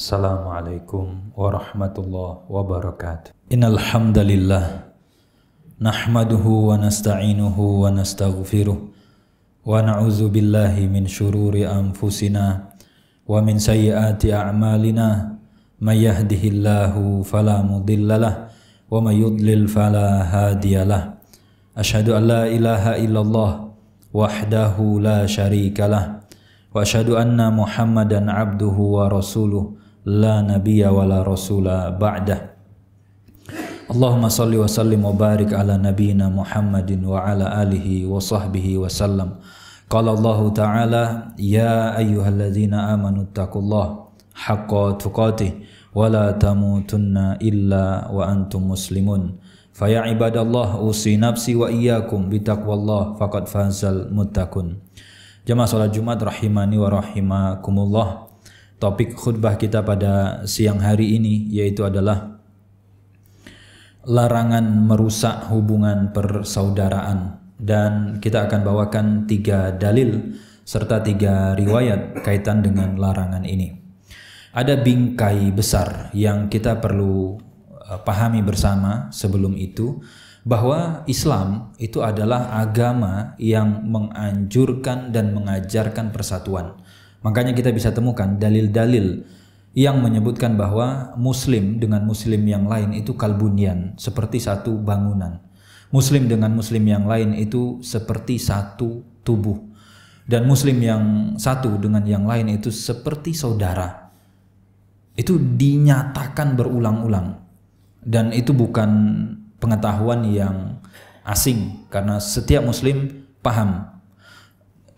Assalamualaikum warahmatullahi wabarakatuh. Innal hamdalillah nahmaduhu wa nasta'inuhu wa nastaghfiruh wa na'udzu billahi min syururi anfusina wa min sayyiati a'malina may yahdihillahu fala mudhillalah wa may yudlil fala hadiyalah. Asyhadu an la ilaha illallah wahdahu la syarikalah wa asyhadu anna Muhammadan abduhu wa rasuluh la nabiyya wa la rasula ba'dah. Allahumma salli wa sallim wa barik ala nabiyyina Muhammadin wa ala alihi wa sahbihi wa sallam. Qala Allah Ta'ala, ya ayyuhalladzina amanu taqullaha haqqa tuqatih wa la tamutunna illa wa antum muslimun. Fa ya ibadallah usi nafsi wa iyyakum bitaqwallah faqad fazal muttaqun. Jamaah salat Jumat rahimani wa rahimakumullah. Topik khutbah kita pada siang hari ini yaitu adalah larangan merusak hubungan persaudaraan, dan kita akan bawakan 3 dalil serta 3 riwayat kaitan dengan larangan ini. Ada bingkai besar yang kita perlu pahami bersama sebelum itu, bahwa Islam itu adalah agama yang menganjurkan dan mengajarkan persatuan. Makanya kita bisa temukan dalil-dalil yang menyebutkan bahwa muslim dengan muslim yang lain itu kalbunyan, seperti satu bangunan. Muslim dengan muslim yang lain itu seperti satu tubuh. Dan muslim yang satu dengan yang lain itu seperti saudara. Itu dinyatakan berulang-ulang. Dan itu bukan pengetahuan yang asing, karena setiap muslim paham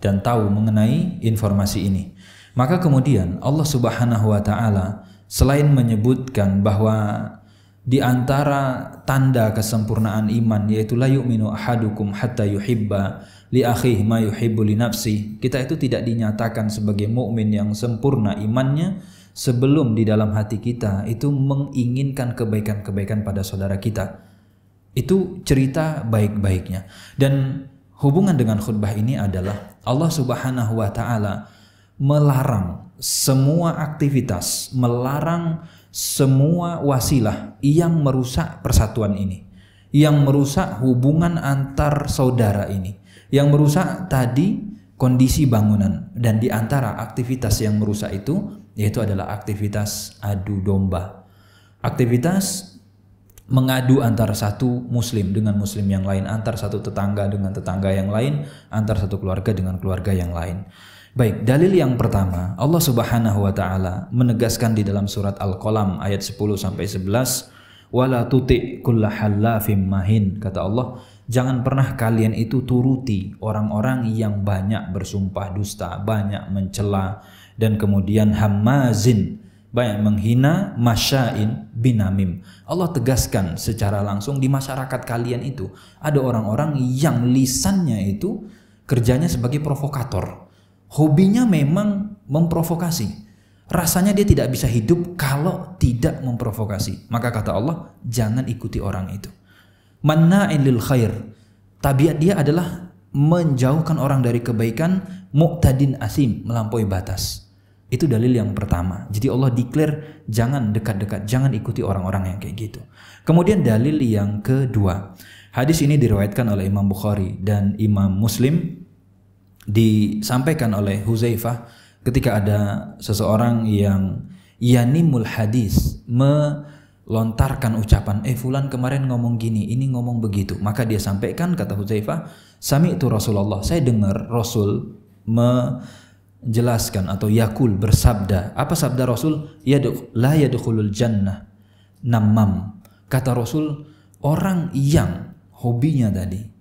dan tahu mengenai informasi ini. Maka kemudian Allah Subhanahu wa Ta'ala selain menyebutkan bahwa di antara tanda kesempurnaan iman yaitu la yu'minu ahadukum hatta yuhibba li akhihi ma yuhibbu li nafsi, kita itu tidak dinyatakan sebagai mukmin yang sempurna imannya sebelum di dalam hati kita itu menginginkan kebaikan-kebaikan pada saudara kita. Itu cerita baik-baiknya. Dan hubungan dengan khutbah ini adalah Allah Subhanahu wa Ta'ala melarang semua aktivitas, melarang semua wasilah yang merusak persatuan ini, yang merusak hubungan antar saudara ini, yang merusak tadi kondisi bangunan. Dan di antara aktivitas yang merusak itu yaitu adalah aktivitas adu domba, aktivitas mengadu antara satu muslim dengan muslim yang lain, antar satu tetangga dengan tetangga yang lain, antar satu keluarga dengan keluarga yang lain. Baik, dalil yang pertama, Allah Subhanahu wa Ta'ala menegaskan di dalam surat Al-Qalam ayat 10 sampai 11, wala tuti' kulla hallafim mahin, kata Allah, jangan pernah kalian itu turuti orang-orang yang banyak bersumpah dusta, banyak mencela, dan kemudian hammazin, banyak menghina, masya'in binamim. Allah tegaskan secara langsung di masyarakat kalian itu ada orang-orang yang lisannya itu kerjanya sebagai provokator. Hobinya memang memprovokasi. Rasanya dia tidak bisa hidup kalau tidak memprovokasi. Maka kata Allah, jangan ikuti orang itu. Manna'in lil khair, tabiat dia adalah menjauhkan orang dari kebaikan, mu'tadin asim, melampaui batas. Itu dalil yang pertama. Jadi Allah declare jangan dekat-dekat, jangan ikuti orang-orang yang kayak gitu. Kemudian dalil yang kedua, hadis ini diriwayatkan oleh Imam Bukhari dan Imam Muslim. Disampaikan oleh Huzaifah ketika ada seseorang yang yanimul hadis, melontarkan ucapan, fulan kemarin ngomong gini, ini ngomong begitu. Maka dia sampaikan, kata Huzaifah, sami'tu Rasulullah, saya dengar Rasul menjelaskan atau yakul, bersabda. Apa sabda Rasul? La yadkhulul jannah namam. Kata Rasul, orang yang hobinya tadi,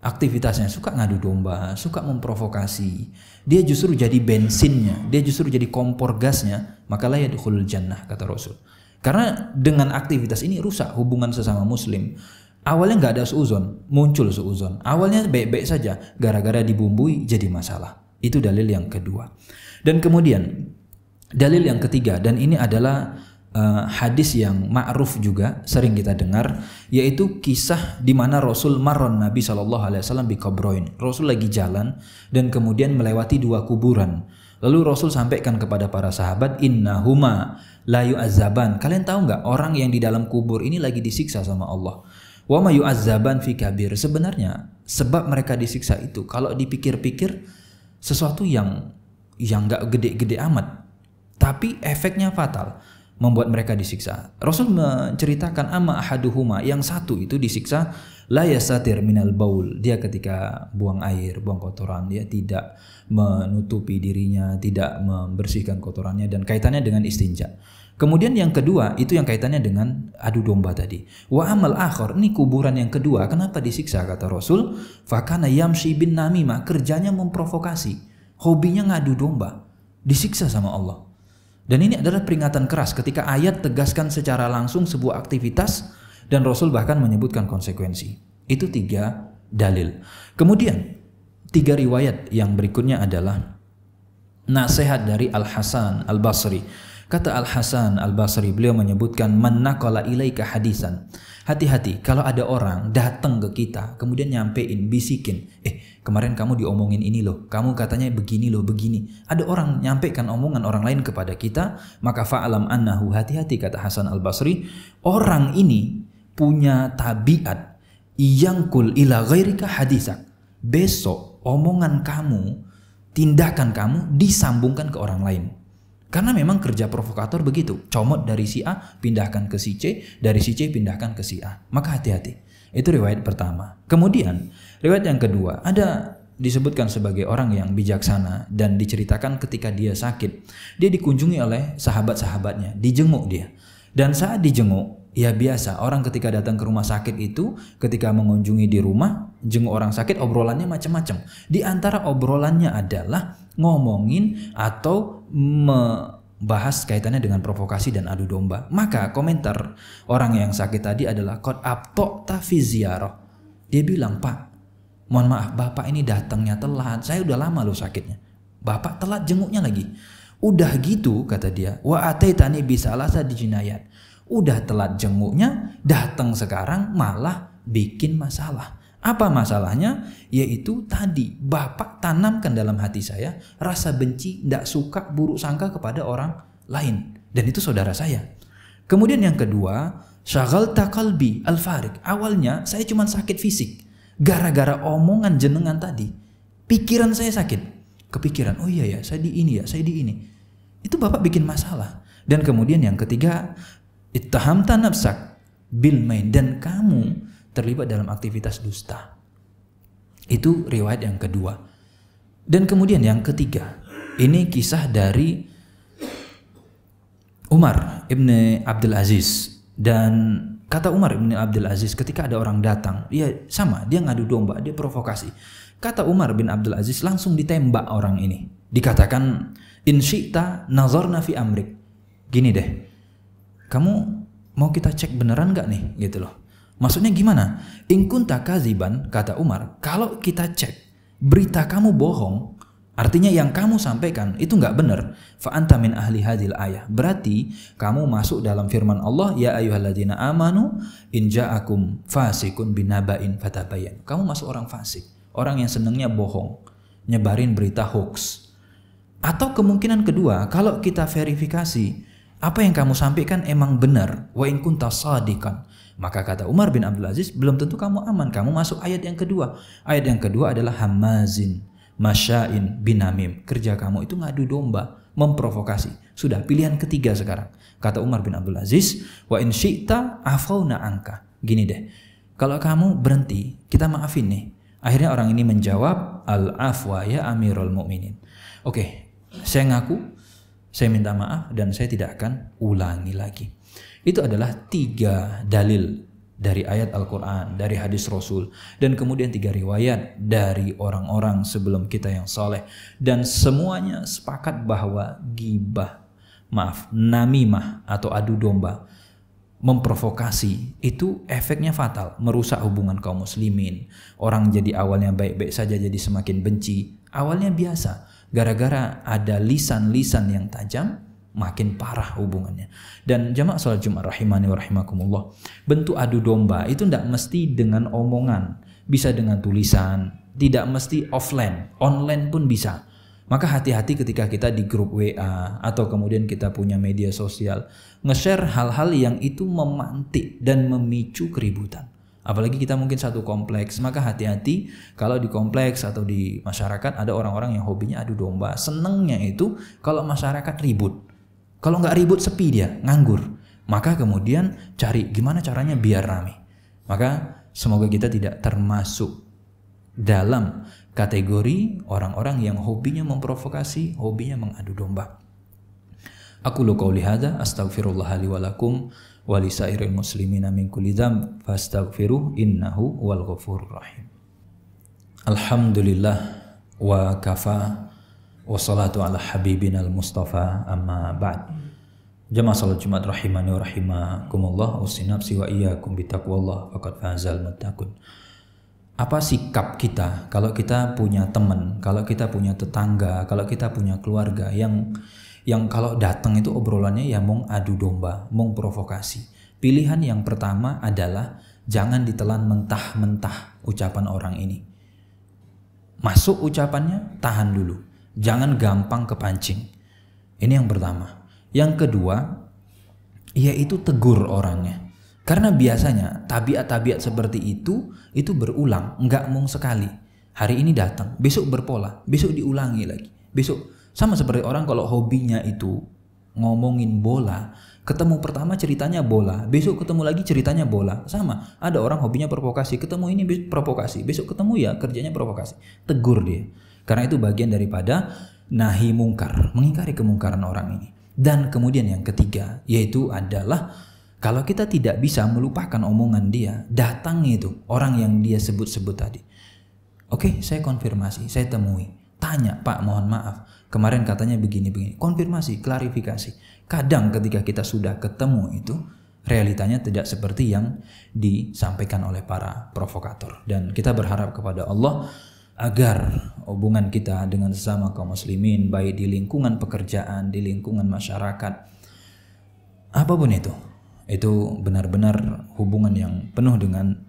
aktivitasnya suka ngadu domba, suka memprovokasi, dia justru jadi bensinnya, dia justru jadi kompor gasnya, maka la yadkhulul jannah, kata Rasul. Karena dengan aktivitas ini rusak hubungan sesama muslim. Awalnya nggak ada suuzon, muncul suuzon. Awalnya baik-baik saja, gara-gara dibumbui jadi masalah. Itu dalil yang kedua. Dan kemudian dalil yang ketiga, dan ini adalah hadis yang ma'ruf juga, sering kita dengar, yaitu kisah di mana Rasul marron Nabi SAW bi qabroin. Rasul lagi jalan dan kemudian melewati 2 kuburan. Lalu Rasul sampaikan kepada para sahabat, innahuma la yu'azzaban. Kalian tahu nggak orang yang di dalam kubur ini lagi disiksa sama Allah. Wa ma yu'azzaban fi kabir. Sebenarnya sebab mereka disiksa itu kalau dipikir-pikir sesuatu yang nggak gede-gede amat, tapi efeknya fatal, membuat mereka disiksa. Rasul menceritakan amma ahaduhuma, yang satu itu disiksa la yasatir minal baul. Dia ketika buang air, buang kotoran, dia tidak menutupi dirinya, tidak membersihkan kotorannya, dan kaitannya dengan istinja. Kemudian yang kedua itu yang kaitannya dengan adu domba tadi. Wa amal akhir, ini kuburan yang kedua. Kenapa disiksa kata Rasul? Fakana yamshi bin namimah, kerjanya memprovokasi, hobinya ngadu domba, disiksa sama Allah. Dan ini adalah peringatan keras ketika ayat tegaskan secara langsung sebuah aktivitas dan Rasul bahkan menyebutkan konsekuensi. Itu 3 dalil. Kemudian 3 riwayat yang berikutnya adalah nasihat dari Al-Hasan Al-Basri. Kata Al-Hasan Al-Basri, beliau menyebutkan man naqala ilaika hadisan. Hati-hati kalau ada orang datang ke kita kemudian nyampein, bisikin, kemarin kamu diomongin ini loh, kamu katanya begini loh, begini. Ada orang nyampaikan omongan orang lain kepada kita, maka fa'alam annahu, hati-hati kata Hasan Al-Basri, orang ini punya tabiat yangkul ila ghairika hadisak. Besok omongan kamu, tindakan kamu disambungkan ke orang lain. Karena memang kerja provokator begitu, comot dari si A pindahkan ke si C, dari si C pindahkan ke si A. Maka hati-hati. Itu riwayat pertama. Kemudian riwayat yang kedua, ada disebutkan sebagai orang yang bijaksana dan diceritakan ketika dia sakit, dia dikunjungi oleh sahabat-sahabatnya, dijenguk dia. Dan saat dijenguk, ya biasa orang ketika datang ke rumah sakit itu, ketika mengunjungi di rumah, jenguk orang sakit, obrolannya macam-macam. Di antara obrolannya adalah ngomongin atau membahas kaitannya dengan provokasi dan adu domba. Maka komentar orang yang sakit tadi adalah qad abta'ta fi ziyarah. Dia bilang, "Pak, mohon maaf, Bapak ini datangnya telat. Saya udah lama loh sakitnya. Bapak telat jenguknya lagi." Udah gitu kata dia, "Wa ataitani bisalasa dijinayat." Udah telat jenguknya, datang sekarang malah bikin masalah. Apa masalahnya? Yaitu tadi Bapak tanamkan dalam hati saya rasa benci, tidak suka, buruk sangka kepada orang lain. Dan itu saudara saya. Kemudian yang kedua, syaghalta qalbi al-farik. Awalnya saya cuma sakit fisik. Gara-gara omongan jenengan tadi, pikiran saya sakit. Kepikiran, oh iya ya, saya di ini ya, saya di ini. Itu Bapak bikin masalah. Dan kemudian yang ketiga, ittahamta nafsak bil main, dan kamu terlibat dalam aktivitas dusta. Itu riwayat yang kedua. Dan kemudian yang ketiga, ini kisah dari Umar ibn Abdul Aziz. Dan kata Umar ibn Abdul Aziz, ketika ada orang datang, ya sama, dia ngadu domba, dia provokasi. Kata Umar bin Abdul Aziz, langsung ditembak orang ini. Dikatakan, in syi'ta nazarna fi amrik. Gini deh, kamu mau kita cek beneran gak nih? Gitu loh. Maksudnya gimana? In kunta kaziban, kata Umar, kalau kita cek berita kamu bohong, artinya yang kamu sampaikan itu nggak benar, fa anta min ahli hadhil ayah. Berarti kamu masuk dalam firman Allah, ya ayyuhalladzina amanu in ja'akum fasikun binaba'in fatabayyan. Kamu masuk orang fasik, orang yang senangnya bohong, nyebarin berita hoax. Atau kemungkinan kedua, kalau kita verifikasi apa yang kamu sampaikan emang benar, wa in kunta shadiqan, maka kata Umar bin Abdul Aziz, belum tentu kamu aman, kamu masuk ayat yang kedua. Ayat yang kedua adalah hamazin masya'in binamim. Kerja kamu itu ngadu domba, memprovokasi. Sudah, pilihan ketiga sekarang. Kata Umar bin Abdul Aziz, wa in syi'ta afawna anka. Gini deh, kalau kamu berhenti, kita maafin nih. Akhirnya orang ini menjawab, al-afwa ya amirul mu'minin. Oke, saya ngaku, saya minta maaf dan saya tidak akan ulangi lagi. Itu adalah 3 dalil dari ayat Al-Quran, dari hadis Rasul, dan kemudian 3 riwayat dari orang-orang sebelum kita yang soleh. Dan semuanya sepakat bahwa gibah, namimah atau adu domba, memprovokasi, itu efeknya fatal, merusak hubungan kaum muslimin. Orang jadi awalnya baik-baik saja jadi semakin benci. Awalnya biasa, gara-gara ada lisan-lisan yang tajam, makin parah hubungannya. Dan jamaah salat Jumat rahimani wa rahimakumullah, bentuk adu domba itu tidak mesti dengan omongan, bisa dengan tulisan, tidak mesti offline, online pun bisa. Maka hati-hati ketika kita di grup WA atau kemudian kita punya media sosial, nge-share hal-hal yang itu memantik dan memicu keributan. Apalagi kita mungkin satu kompleks, maka hati-hati kalau di kompleks atau di masyarakat ada orang-orang yang hobinya adu domba. Senengnya itu kalau masyarakat ribut. Kalau nggak ribut sepi dia, nganggur. Maka kemudian cari gimana caranya biar rame. Maka semoga kita tidak termasuk dalam kategori orang-orang yang hobinya memprovokasi, hobinya mengadu domba. Aku qouli hadza astaghfirullah li wa lakum wa lisairil muslimina min kulli dzamb fastaghfiruh innahu wal ghafurur rahim. Alhamdulillah wa kafa wa salatu ala habibinal mustafa amma ba'd. Jamaah salat Jumat rahimani wa rahimakumullah, usinapsi wa iyyakum bitaqwallah faqad fazal muttaqun. Apa sikap kita kalau kita punya teman, kalau kita punya tetangga, kalau kita punya keluarga yang kalau datang itu obrolannya ya mung adu domba, mung provokasi. Pilihan yang pertama adalah jangan ditelan mentah-mentah ucapan orang ini. Masuk ucapannya, tahan dulu. Jangan gampang kepancing. Ini yang pertama. Yang kedua, yaitu tegur orangnya. Karena biasanya tabiat-tabiat seperti itu berulang, enggak mung sekali. Hari ini datang, besok berpola, besok diulangi lagi. Besok sama seperti orang kalau hobinya itu ngomongin bola, ketemu pertama ceritanya bola, besok ketemu lagi ceritanya bola. Sama, ada orang hobinya provokasi, ketemu ini provokasi, besok ketemu ya kerjanya provokasi. Tegur dia. Karena itu bagian daripada nahi mungkar, mengingkari kemungkaran orang ini. Dan kemudian yang ketiga, yaitu adalah kalau kita tidak bisa melupakan omongan dia, datang itu orang yang dia sebut-sebut tadi. Oke, saya konfirmasi, saya temui. Tanya, Pak, mohon maaf, kemarin katanya begini-begini. Konfirmasi, klarifikasi. Kadang ketika kita sudah ketemu itu, realitanya tidak seperti yang disampaikan oleh para provokator. Dan kita berharap kepada Allah agar hubungan kita dengan sesama kaum muslimin, baik di lingkungan pekerjaan, di lingkungan masyarakat, apapun itu benar-benar hubungan yang penuh dengan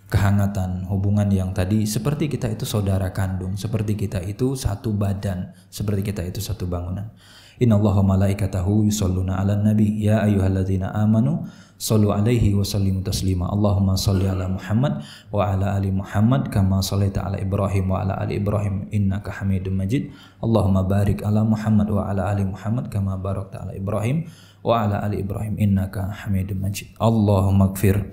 kehangatan, hubungan yang tadi seperti kita itu saudara kandung, seperti kita itu satu badan, seperti kita itu satu bangunan. Innallaha malaikatahu yusholluna 'alan nabi ya ayyuhalladzina amanu shallu 'alaihi wa sallimu taslima. Allahumma shalli 'ala Muhammad wa 'ala ali Muhammad kama shallaita 'ala Ibrahim wa 'ala ali Ibrahim innaka Hamidum Majid. Allahumma barik 'ala Muhammad wa 'ala ali Muhammad kama barakta 'ala Ibrahim wa 'ala ali Ibrahim innaka Hamidum Majid. Allahumma ighfir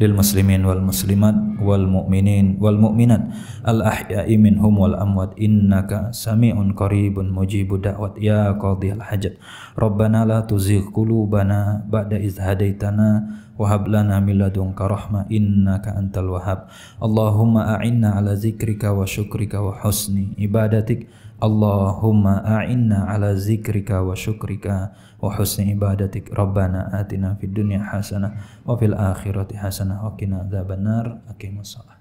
lil muslimin wal muslimat wal mu'minin wal mu'minat al ahya'i minhum wal amwat innaka sami'un qaribun mujibud da'wat ya qadhiyal hajat. Rabbana la tuzigh qulubana ba'da idh hadaitana wa hab lana min ladunka rahmah innaka antal wahhab. Allahumma a'inna ala zikrika wa syukrika wa husni ibadatik. Allahumma a'inna ala zikrika wa syukrika wa husni ibadatik. Rabbana atina fid dunya hasanah wa fil akhirati hasanah wa qina adzabannar. Aqimussalah.